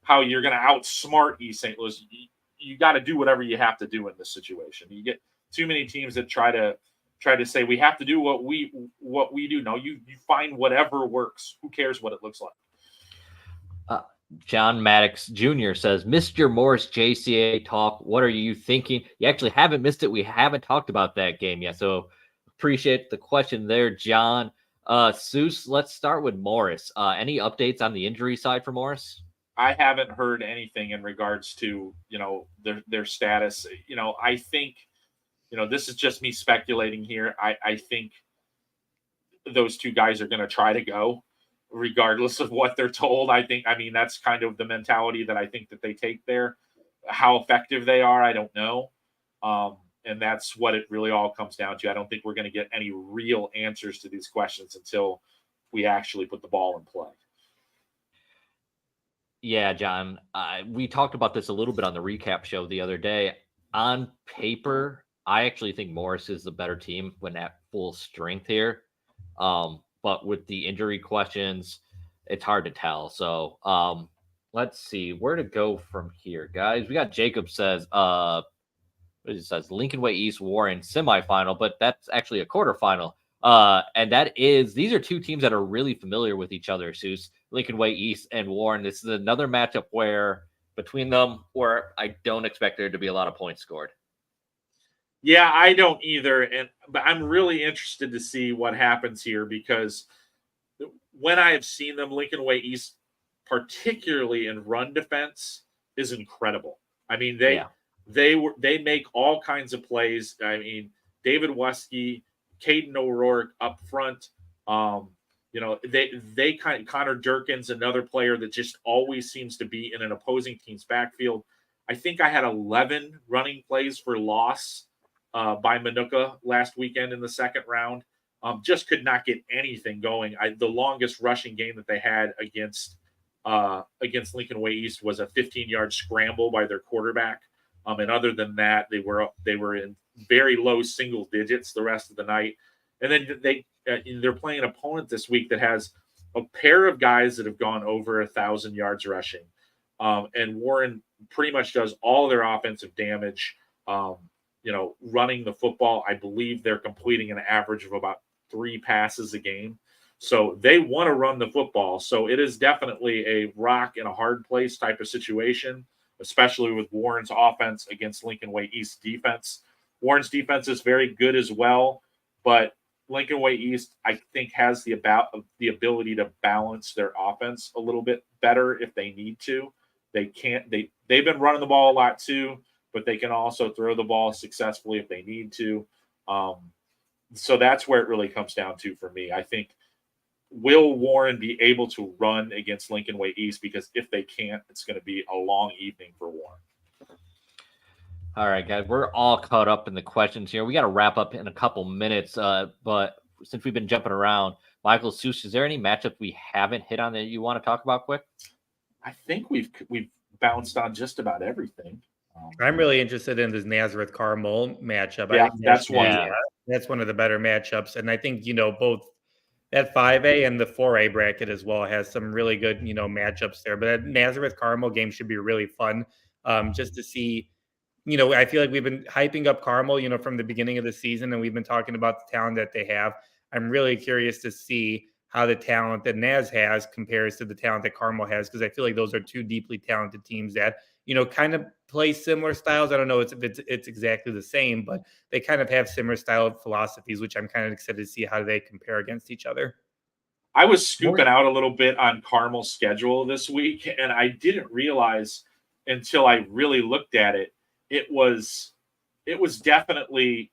how you're going to outsmart East St. Louis. You got to do whatever you have to do in this situation. You get too many teams that try to say we have to do what we do. No, you find whatever works. Who cares what it looks like?
John Maddox Jr. says, Mr. Morris JCA talk. What are you thinking? You actually haven't missed it. We haven't talked about that game yet. So appreciate the question there, John. Souce, let's start with Morris. Any updates on the injury side for Morris?
I haven't heard anything in regards to, their status. I think, this is just me speculating here. I think those two guys are going to try to go regardless of what they're told. I mean, that's kind of the mentality that I think that they take there. How effective they are, I don't know. And that's what it really all comes down to. I don't think we're going to get any real answers to these questions until we actually put the ball in play.
Yeah, John, we talked about this a little bit on the recap show the other day. On paper, I actually think Morris is the better team when at full strength here. But with the injury questions, it's hard to tell. So let's see where to go from here, guys. We got Jacob says, it says Lincoln Way East Warren semifinal, but that's actually a quarterfinal. And these are two teams that are really familiar with each other, Souce. Lincoln Way East and Warren. This is another matchup where I don't expect there to be a lot of points scored.
Yeah, I don't either. But I'm really interested to see what happens here, because when I have seen them, Lincoln Way East, particularly in run defense, is incredible. I mean, they make all kinds of plays. I mean, David Wesky, Caden O'Rourke up front. They Connor Durkin's another player that just always seems to be in an opposing team's backfield. I think I had 11 running plays for loss by Manuka last weekend in the second round. Just could not get anything going. The longest rushing game that they had against Lincoln Way East was a 15-yard scramble by their quarterback. And other than that, they were in very low single digits the rest of the night. And then they're playing an opponent this week that has a pair of guys that have gone over 1,000 yards rushing. And Warren pretty much does all their offensive damage, running the football. I believe they're completing an average of about 3 passes a game. So they want to run the football. So it is definitely a rock and a hard place type of situation, especially with Warren's offense against Lincoln Way East defense. Warren's defense is very good as well, but Lincoln Way East, I think, has the ability to balance their offense a little bit better if they need to. They've been running the ball a lot too, but they can also throw the ball successfully if they need to. So that's where it really comes down to for me. I think, will Warren be able to run against Lincoln Way East? Because if they can't, it's going to be a long evening for Warren.
All right, guys, we're all caught up in the questions here. We got to wrap up in a couple minutes, but since we've been jumping around, Michael, Soucie, is there any matchup we haven't hit on that you want to talk about quick?
I think we've bounced on just about everything.
I'm really interested in this Nazareth Carmel matchup.
Yeah,
I think
that's one.
That's one of the better matchups, and I think both that 5A and the 4A bracket as well has some really good matchups there. But that Nazareth Carmel game should be really fun, just to see. I feel like we've been hyping up Carmel, from the beginning of the season, and we've been talking about the talent that they have. I'm really curious to see how the talent that Naz has compares to the talent that Carmel has, because I feel like those are two deeply talented teams that, kind of play similar styles. I don't know if it's exactly the same, but they kind of have similar style philosophies, which I'm kind of excited to see how they compare against each other.
I was scooping out a little bit on Carmel's schedule this week, and I didn't realize until I really looked at it, it was definitely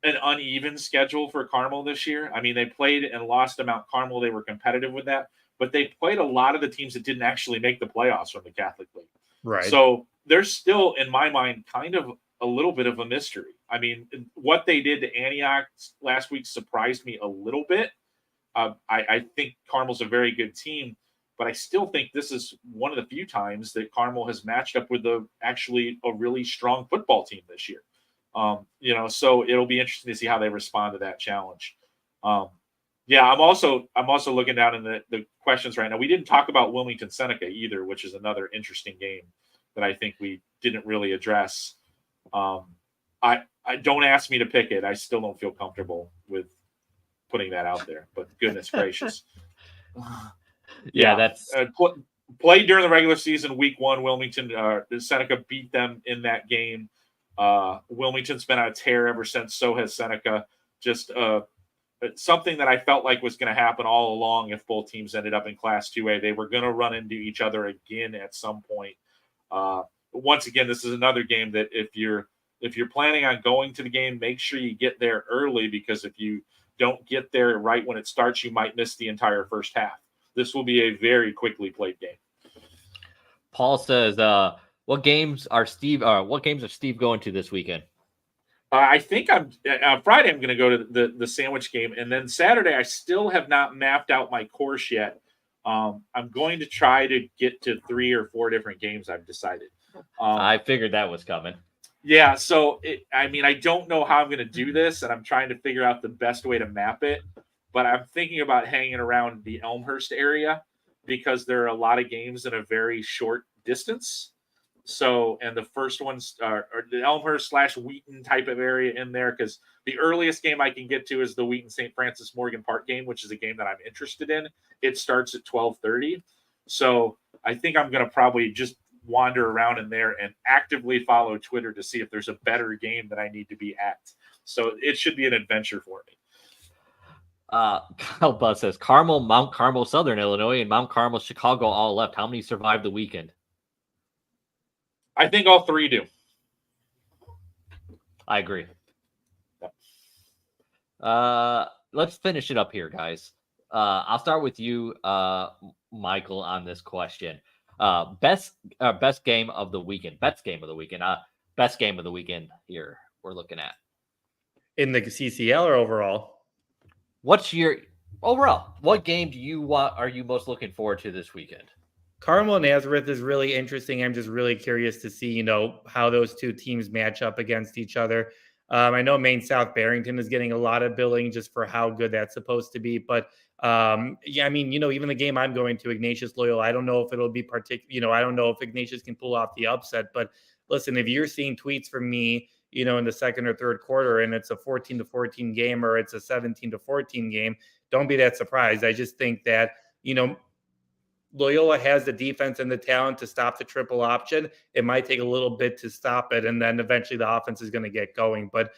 an uneven schedule for Carmel this year. I mean, they played and lost to Mount Carmel. They were competitive with that, but they played a lot of the teams that didn't actually make the playoffs from the Catholic League.
Right.
So they're still, in my mind, kind of a little bit of a mystery. I mean, what they did to Antioch last week surprised me a little bit. I think Carmel's a very good team, but I still think this is one of the few times that Carmel has matched up with actually a really strong football team this year. So it'll be interesting to see how they respond to that challenge. I'm also looking down in the questions right now. We didn't talk about Wilmington Seneca either, which is another interesting game that I think we didn't really address. I don't ask me to pick it. I still don't feel comfortable with putting that out there, but goodness gracious.
That's
played during the regular season, week 1. Wilmington, Seneca beat them in that game. Wilmington's been on a tear ever since. So has Seneca. Just something that I felt like was going to happen all along. If both teams ended up in Class 2A, they were going to run into each other again at some point. Once again, this is another game that if you're planning on going to the game, make sure you get there early, because if you don't get there right when it starts, you might miss the entire first half. This will be a very quickly played game.
Paul says, what games are Steve going to this weekend?
I think Friday I'm going to go to the sandwich game, and then Saturday I still have not mapped out my course yet. I'm going to try to get to 3 or 4 different games, I've decided.
I figured that was coming.
Yeah, so I don't know how I'm going to do this, and I'm trying to figure out the best way to map it. But I'm thinking about hanging around the Elmhurst area, because there are a lot of games in a very short distance. So, and the first ones are the Elmhurst / Wheaton type of area in there, because the earliest game I can get to is the Wheaton St. Francis Morgan Park game, which is a game that I'm interested in. It starts at 12:30. So I think I'm going to probably just wander around in there and actively follow Twitter to see if there's a better game that I need to be at. So it should be an adventure for me.
Kyle Buzz says Carmel, Mount Carmel, Southern Illinois, and Mount Carmel, Chicago all left. How many survived the weekend?
I think all three do.
I agree. Let's finish it up here, guys. I'll start with you, Michael, on this question. Best game of the weekend. Best game of the weekend. Best game of the weekend here we're looking at.
In the CCL or overall?
What's your overall? What game are you most looking forward to this weekend?
Carmel Nazareth is really interesting. I'm just really curious to see, how those two teams match up against each other. I know Maine South Barrington is getting a lot of billing just for how good that's supposed to be. But even the game I'm going to, Ignatius Loyola, I don't know if it'll be I don't know if Ignatius can pull off the upset. But listen, if you're seeing tweets from me, in the second or third quarter, and it's a 14-14 game or it's a 17-14 game, don't be that surprised. I just think that, Loyola has the defense and the talent to stop the triple option. It might take a little bit to stop it, and then eventually the offense is going to get going. But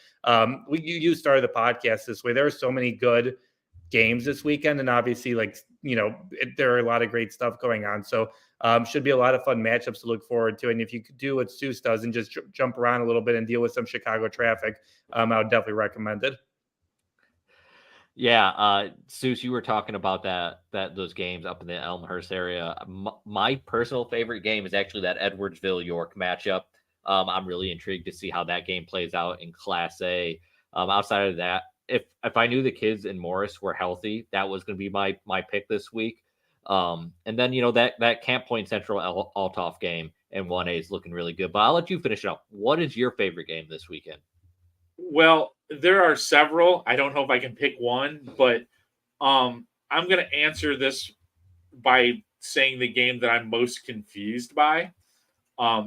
you started the podcast this way. There are so many good games this weekend, and obviously, there are a lot of great stuff going on. So should be a lot of fun matchups to look forward to. And if you could do what Souce does and just jump around a little bit and deal with some Chicago traffic, I would definitely recommend it.
Yeah, Souce, you were talking about those games up in the Elmhurst area. My personal favorite game is actually that Edwardsville-York matchup. I'm really intrigued to see how that game plays out in Class A. Outside of that, if I knew the kids in Morris were healthy, that was going to be my pick this week. And then that Camp Point Central Althoff game in 1A is looking really good. But I'll let you finish it up. What is your favorite game this weekend?
Well, there are several. I don't know if I can pick one, but I'm going to answer this by saying the game that I'm most confused by,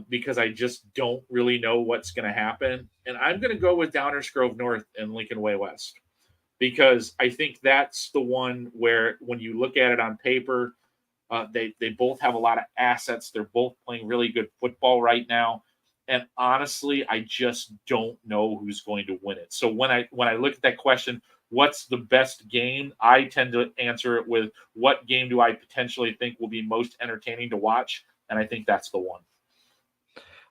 because I just don't really know what's going to happen. And I'm going to go with Downers Grove North and Lincoln Way West, because I think that's the one where when you look at it on paper, they both have a lot of assets. They're both playing really good football right now. And honestly, I just don't know who's going to win it. So when I look at that question, what's the best game? I tend to answer it with what game do I potentially think will be most entertaining to watch? And I think that's the one.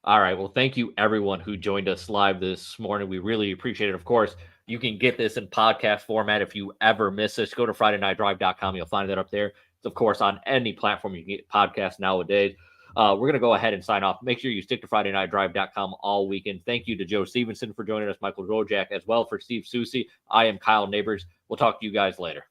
All right. Well, thank you everyone who joined us live this morning. We really appreciate it. Of course, you can get this in podcast format. If you ever miss this, go to FridayNightDrive.com. You'll find that up there. It's of course on any platform you can get podcasts nowadays. We're going to go ahead and sign off. Make sure you stick to FridayNightDrive.com all weekend. Thank you to Joe Stevenson for joining us, Michael Dwojak, as well for Steve Soucie. I am Kyle Nabors. We'll talk to you guys later.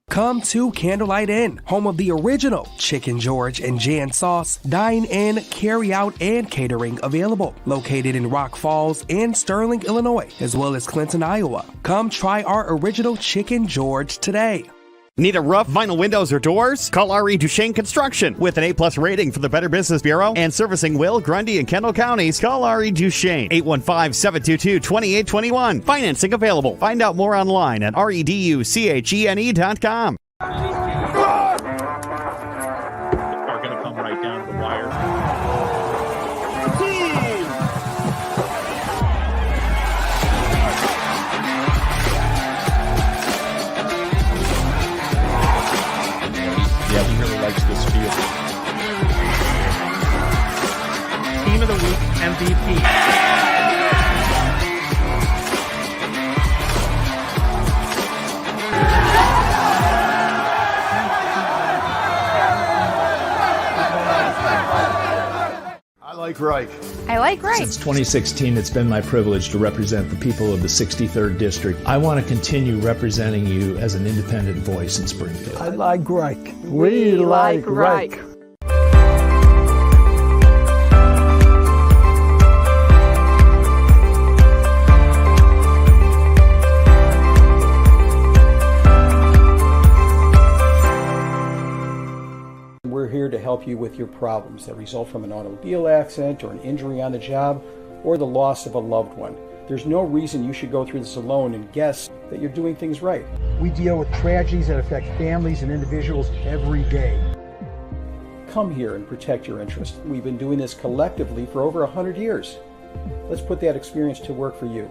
Come to Candlelight Inn, home of the original Chicken George and Jan Sauce. Dine in, carry out, and catering available. Located in Rock Falls and Sterling, Illinois, as well as Clinton, Iowa. Come try our original Chicken George today.
Need a roof, vinyl windows, or doors? Call R.E. Duchesne Construction. With an A+ rating from the Better Business Bureau and servicing Will, Grundy, and Kendall counties, call R.E. Duchesne. 815-722-2821. Financing available. Find out more online at reduchene.com.
Are going to come right down to the wire.
Yeah, he really likes this field.
Team of the Week MVP.
I like Reich.
I like Reich.
Since 2016, it's been my privilege to represent the people of the 63rd District. I want to continue representing you as an independent voice in Springfield.
I like Reich. We like Reich.
We're here to help you with your problems that result from an automobile accident or an injury on the job or the loss of a loved one. There's no reason you should go through this alone and guess that you're doing things right.
We deal with tragedies that affect families and individuals every day.
Come here and protect your interests. We've been doing this collectively for over 100 years. Let's put that experience to work for you.